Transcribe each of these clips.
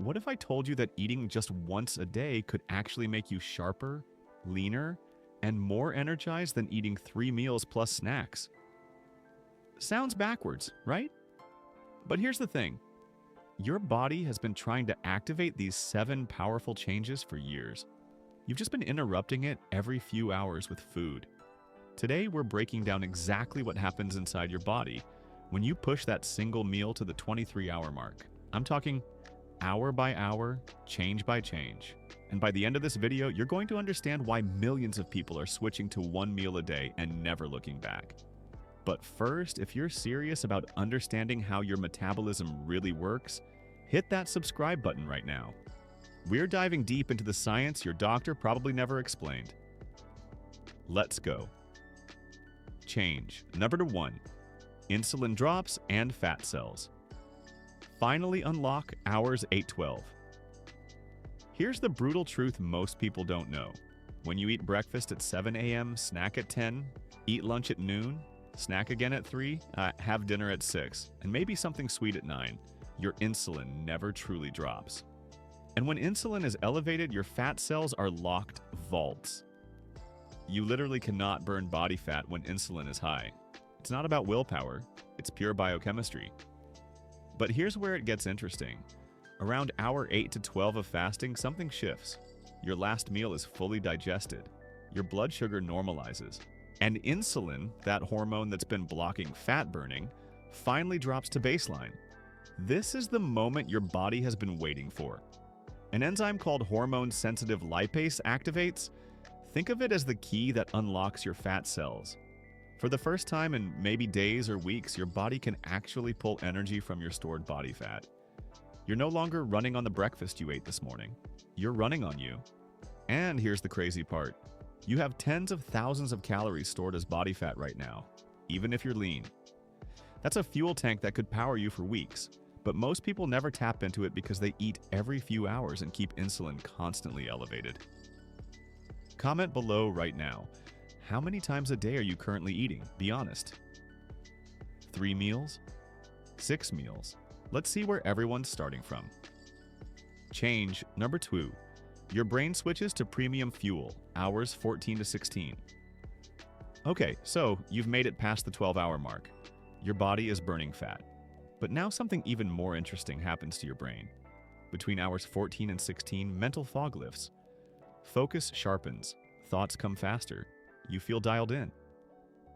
What if I told you that eating just once a day could actually make you sharper, leaner, and more energized than eating 3 meals plus snacks? Sounds backwards, right? But here's the thing. Your body has been trying to activate these 7 powerful changes for years. You've just been interrupting it every few hours with food. Today, we're breaking down exactly what happens inside your body when you push that single meal to the 23-hour mark. I'm talking hour by hour, change by change. And by the end of this video, you're going to understand why millions of people are switching to 1 meal a day and never looking back. But first, if you're serious about understanding how your metabolism really works, hit that subscribe button right now. We're diving deep into the science your doctor probably never explained. Let's go. Change. Number 1. Insulin drops and fat cells. Finally unlock hours 8-12. Here's the brutal truth most people don't know. When you eat breakfast at 7 a.m., snack at 10, eat lunch at noon, snack again at 3, have dinner at 6, and maybe something sweet at 9, your insulin never truly drops. And when insulin is elevated, your fat cells are locked vaults. You literally cannot burn body fat when insulin is high. It's not about willpower, it's pure biochemistry. But here's where it gets interesting. Around hour 8 to 12 of fasting, something shifts. Your last meal is fully digested. Your blood sugar normalizes. And insulin, that hormone that's been blocking fat burning, finally drops to baseline. This is the moment your body has been waiting for. An enzyme called hormone-sensitive lipase activates. Think of it as the key that unlocks your fat cells. For the first time in maybe days or weeks, your body can actually pull energy from your stored body fat. You're no longer running on the breakfast you ate this morning. You're running on you. And here's the crazy part. You have tens of thousands of calories stored as body fat right now, even if you're lean. That's a fuel tank that could power you for weeks, but most people never tap into it because they eat every few hours and keep insulin constantly elevated. Comment below right now. How many times a day are you currently eating? Be honest. 3 meals? 6 meals? Let's see where everyone's starting from. Change. Number 2. Your brain switches to premium fuel, hours 14 to 16. Okay, so you've made it past the 12-hour mark. Your body is burning fat. But now something even more interesting happens to your brain. Between hours 14 and 16, mental fog lifts. Focus sharpens. Thoughts come faster. You feel dialed in.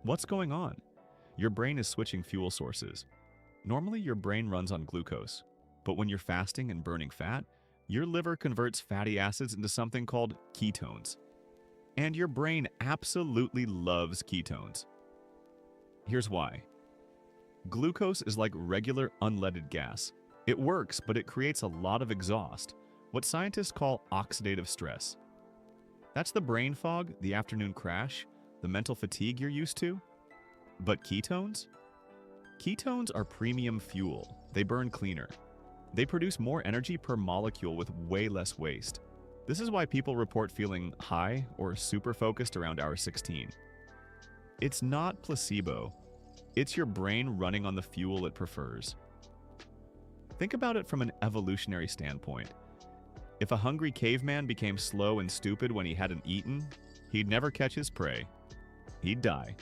What's going on? Your brain is switching fuel sources. Normally, your brain runs on glucose. But when you're fasting and burning fat, your liver converts fatty acids into something called ketones. And your brain absolutely loves ketones. Here's why. Glucose is like regular unleaded gas. It works, but it creates a lot of exhaust, what scientists call oxidative stress. That's the brain fog, the afternoon crash, the mental fatigue you're used to. But ketones? Ketones are premium fuel. They burn cleaner. They produce more energy per molecule with way less waste. This is why people report feeling high or super focused around hour 16. It's not placebo. It's your brain running on the fuel it prefers. Think about it from an evolutionary standpoint. If a hungry caveman became slow and stupid when he hadn't eaten, he'd never catch his prey. He'd die.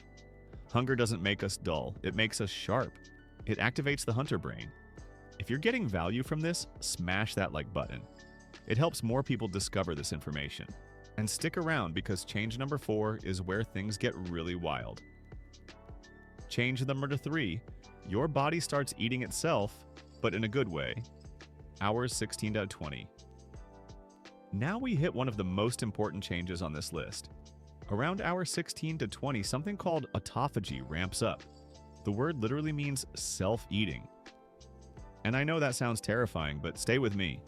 Hunger doesn't make us dull, it makes us sharp. It activates the hunter brain. If you're getting value from this, smash that like button. It helps more people discover this information. And stick around because change number 4 is where things get really wild. Change number 3, your body starts eating itself, but in a good way. Hours 16 to 20. Now we hit one of the most important changes on this list. Around hour 16 to 20, something called autophagy ramps up. The word literally means self-eating. And I know that sounds terrifying, but stay with me.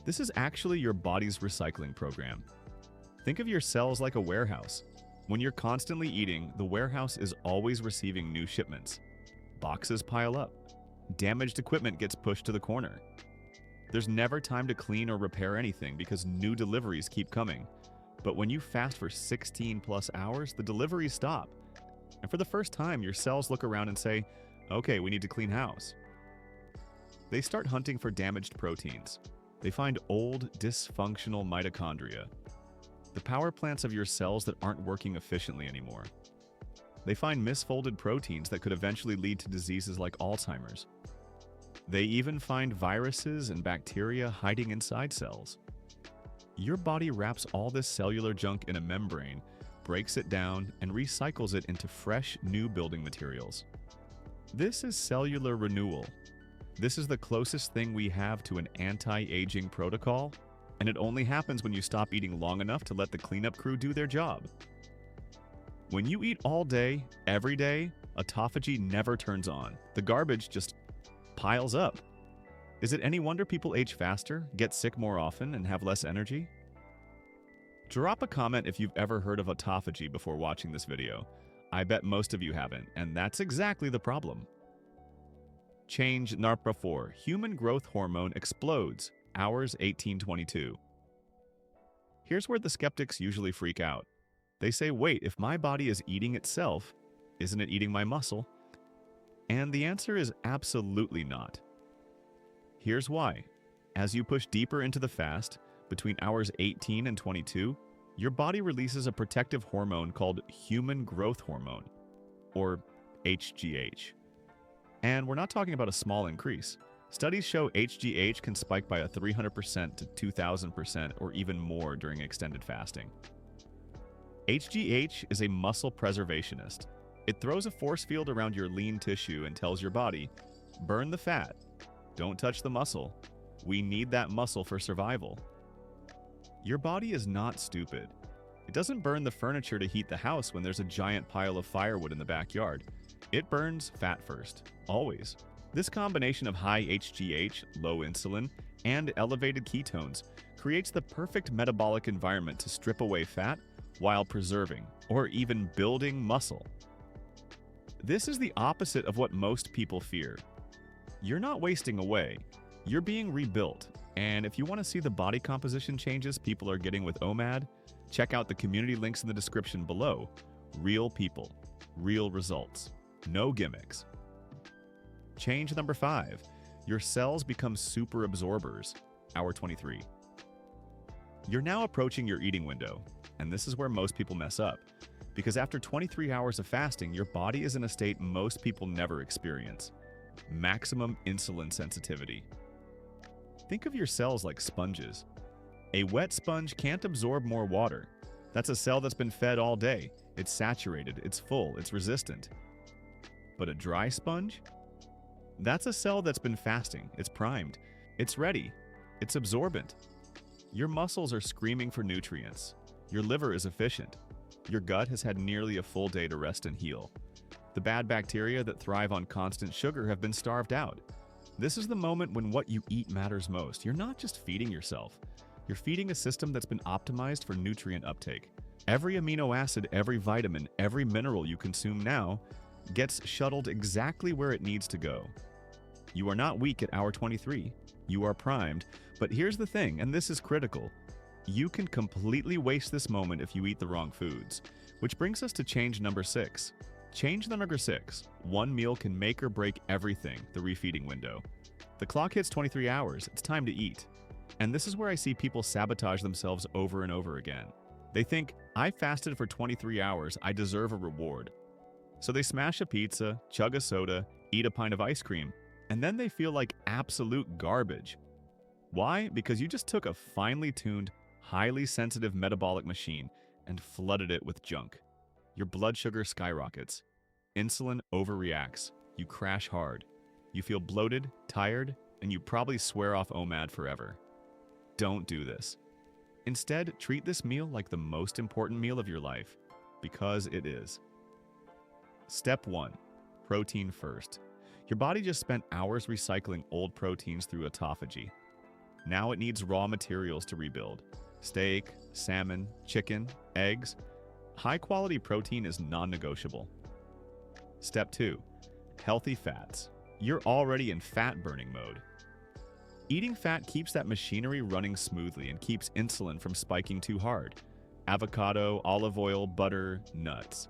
This is actually your body's recycling program. Think of your cells like a warehouse. When you're constantly eating, the warehouse is always receiving new shipments. Boxes pile up. Damaged equipment gets pushed to the corner. There's never time to clean or repair anything because new deliveries keep coming. But when you fast for 16 plus hours, the deliveries stop. And for the first time, your cells look around and say, okay, we need to clean house. They start hunting for damaged proteins. They find old, dysfunctional mitochondria, the power plants of your cells that aren't working efficiently anymore. They find misfolded proteins that could eventually lead to diseases like Alzheimer's. They even find viruses and bacteria hiding inside cells. Your body wraps all this cellular junk in a membrane, breaks it down, and recycles it into fresh, new building materials. This is cellular renewal. This is the closest thing we have to an anti-aging protocol, and it only happens when you stop eating long enough to let the cleanup crew do their job. When you eat all day, every day, autophagy never turns on. The garbage just piles up. Is it any wonder people age faster, get sick more often, and have less energy? Drop a comment if you've ever heard of autophagy before watching this video. I bet most of you haven't, and that's exactly the problem. Change NRPA4, human growth hormone explodes, hours 1822. Here's where the skeptics usually freak out. They say, wait, if my body is eating itself, isn't it eating my muscle? And the answer is absolutely not. Here's why. As you push deeper into the fast, between hours 18 and 22, your body releases a protective hormone called human growth hormone, or HGH. And we're not talking about a small increase. Studies show HGH can spike by a 300% to 2,000% or even more during extended fasting. HGH is a muscle preservationist. It throws a force field around your lean tissue and tells your body, burn the fat, don't touch the muscle. We need that muscle for survival. Your body is not stupid. It doesn't burn the furniture to heat the house when there's a giant pile of firewood in the backyard. It burns fat first, always. This combination of high HGH, low insulin, and elevated ketones creates the perfect metabolic environment to strip away fat while preserving, or even building muscle. This is the opposite of what most people fear. You're not wasting away, you're being rebuilt. And if you want to see the body composition changes people are getting with OMAD, check out the community links in the description below. Real people, real results, no gimmicks. Change number 5, your cells become super absorbers, hour 23. You're now approaching your eating window, and this is where most people mess up. Because after 23 hours of fasting, your body is in a state most people never experience. Maximum insulin sensitivity. Think of your cells like sponges. A wet sponge can't absorb more water. That's a cell that's been fed all day. It's saturated, it's full, it's resistant. But a dry sponge? That's a cell that's been fasting, it's primed, it's ready, it's absorbent. Your muscles are screaming for nutrients. Your liver is efficient. Your gut has had nearly a full day to rest and heal. The bad bacteria that thrive on constant sugar have been starved out. This is the moment when what you eat matters most. You're not just feeding yourself. You're feeding a system that's been optimized for nutrient uptake. Every amino acid, every vitamin, every mineral you consume now gets shuttled exactly where it needs to go. You are not weak at hour 23. You are primed. But here's the thing, and this is critical. You can completely waste this moment if you eat the wrong foods. Which brings us to change number 6. Change number 6. One meal can make or break everything, the refeeding window. The clock hits 23 hours. It's time to eat. And this is where I see people sabotage themselves over and over again. They think, I fasted for 23 hours, I deserve a reward. So they smash a pizza, chug a soda, eat a pint of ice cream, and then they feel like absolute garbage. Why? Because you just took a finely tuned, highly sensitive metabolic machine and flooded it with junk. Your blood sugar skyrockets. Insulin overreacts. You crash hard. You feel bloated, tired, and you probably swear off OMAD forever. Don't do this. Instead, treat this meal like the most important meal of your life, because it is. Step 1. Protein first. Your body just spent hours recycling old proteins through autophagy. Now it needs raw materials to rebuild. Steak, salmon, chicken, eggs. High-quality protein is non-negotiable. Step 2. Healthy fats. You're already in fat-burning mode. Eating fat keeps that machinery running smoothly and keeps insulin from spiking too hard. Avocado, olive oil, butter, nuts.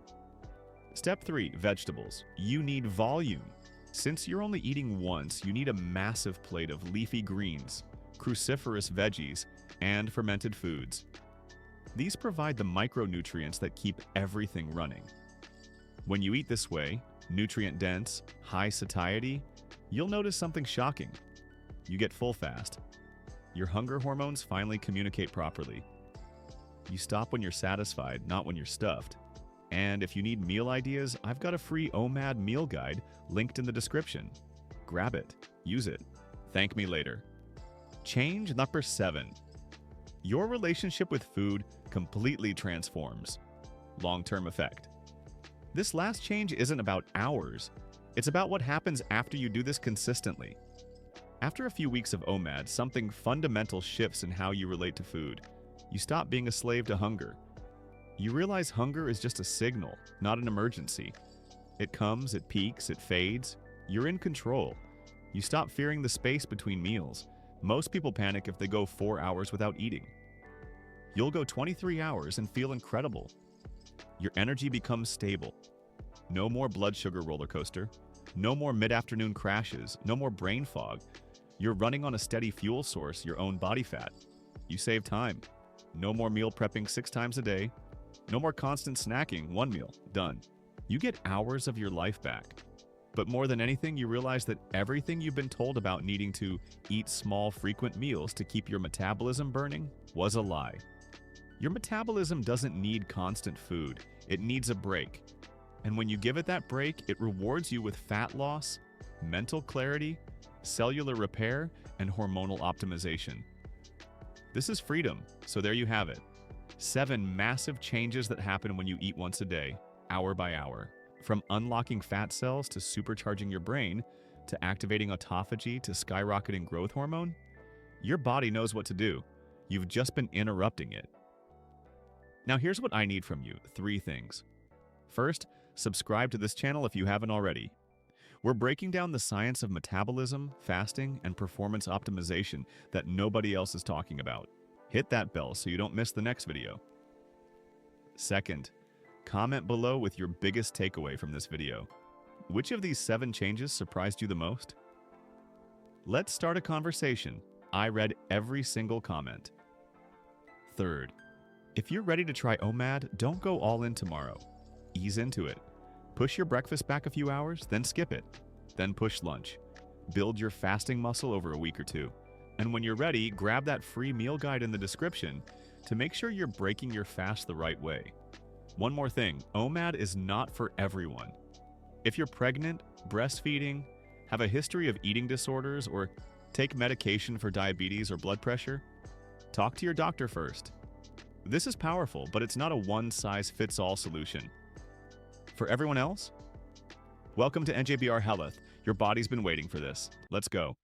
Step 3. Vegetables. You need volume. Since you're only eating once, you need a massive plate of leafy greens, cruciferous veggies, and fermented foods. These provide the micronutrients that keep everything running. When you eat this way, nutrient-dense, high satiety, you'll notice something shocking. You get full fast. Your hunger hormones finally communicate properly. You stop when you're satisfied, not when you're stuffed. And if you need meal ideas, I've got a free OMAD meal guide linked in the description. Grab it, use it, thank me later. Change number 7. Your relationship with food completely transforms. Long-term effect. This last change isn't about hours. It's about what happens after you do this consistently. After a few weeks of OMAD, something fundamental shifts in how you relate to food. You stop being a slave to hunger. You realize hunger is just a signal, not an emergency. It comes, it peaks, it fades. You're in control. You stop fearing the space between meals. Most people panic if they go 4 hours without eating. You'll go 23 hours and feel incredible. Your energy becomes stable. No more blood sugar roller coaster. No more mid-afternoon crashes. No more brain fog. You're running on a steady fuel source, your own body fat. You save time. No more meal prepping 6 times a day. No more constant snacking, 1 meal, done. You get hours of your life back. But more than anything, you realize that everything you've been told about needing to eat small, frequent meals to keep your metabolism burning was a lie. Your metabolism doesn't need constant food. It needs a break. And when you give it that break, it rewards you with fat loss, mental clarity, cellular repair, and hormonal optimization. This is freedom, so there you have it. 7 massive changes that happen when you eat once a day, hour by hour. From unlocking fat cells to supercharging your brain, to activating autophagy to skyrocketing growth hormone, your body knows what to do. You've just been interrupting it. Now here's what I need from you, 3 things. First, subscribe to this channel if you haven't already. We're breaking down the science of metabolism, fasting, and performance optimization that nobody else is talking about. Hit that bell so you don't miss the next video. Second, comment below with your biggest takeaway from this video. Which of these 7 changes surprised you the most? Let's start a conversation. I read every single comment. Third, if you're ready to try OMAD, don't go all in tomorrow. Ease into it. Push your breakfast back a few hours, then skip it. Then push lunch. Build your fasting muscle over a week or 2. And when you're ready, grab that free meal guide in the description to make sure you're breaking your fast the right way. One more thing, OMAD is not for everyone. If you're pregnant, breastfeeding, have a history of eating disorders, or take medication for diabetes or blood pressure, talk to your doctor first. This is powerful, but it's not a one-size-fits-all solution. For everyone else, welcome to NJBR Health. Your body's been waiting for this. Let's go.